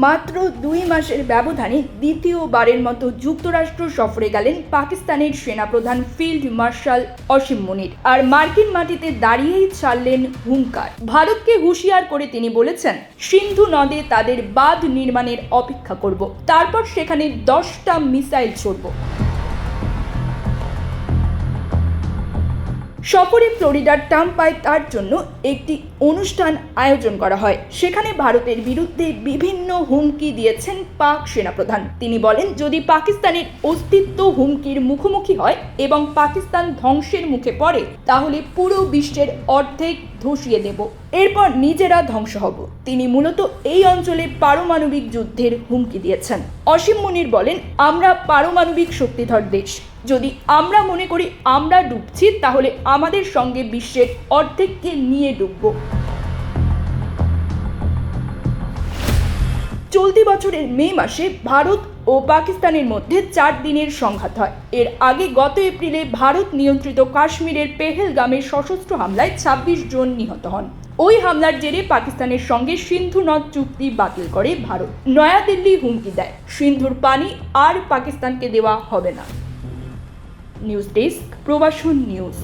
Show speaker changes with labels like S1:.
S1: মাত্র 2 মাসের ব্যবধানে দ্বিতীয়বারের মতো যুক্তরাষ্ট্র সফরে গেলেন পাকিস্তানের সেনাপ্রধান ফিল্ড মার্শাল অসীম মুনির। আর মার্কিন মাটিতে দাঁড়িয়েই ছাড়লেন হুঙ্কার। ভারতকে হুঁশিয়ার করে তিনি বলেছেন, সিন্ধু নদে তাদের বাঁধ নির্মাণের অপেক্ষা করব, তারপর সেখানে 10টা মিসাইল ছড়ব। সফরে ফ্লোরিডার টাম্পায় তার জন্য একটি অনুষ্ঠান আয়োজন করা হয়। সেখানে ভারতের বিরুদ্ধে বিভিন্ন হুমকি দিয়েছেন পাক সেনাপ্রধান। তিনি বলেন, যদি পাকিস্তানের অস্তিত্ব হুমকির মুখোমুখি হয় এবং পাকিস্তান ধ্বংসের মুখে পড়ে, তাহলে পুরো বিশ্বের অর্ধেক ধসিয়ে দেব, এরপর নিজেরা ধ্বংস হব। তিনি মূলত এই অঞ্চলে পারমাণবিক যুদ্ধের হুমকি দিয়েছেন। অসীম মুনির বলেন, আমরা পারমাণবিক শক্তিধর দেশ। যদি আমরা মনে করি আমরা ডুবছি, তাহলে আমাদের সঙ্গে বিশ্বের অর্ধেককে নিয়ে ডুবব। চলতি বছরের মে মাসে ভারত ও পাকিস্তানের মধ্যে 4 দিনের সংঘাত হয়। এর আগে গত এপ্রিলে ভারত নিয়ন্ত্রিত কাশ্মীরের পেহেলগামে সশস্ত্র হামলায় 26 জন নিহত হন। ওই হামলার জেরে পাকিস্তানের সঙ্গে সিন্ধু নদ চুক্তি বাতিল করে ভারত। নয়াদিল্লি হুমকি দেয়, সিন্ধুর পানি আর পাকিস্তানকে দেওয়া হবে না। নিউজ ডেস্ক, প্রবাসন নিউজ।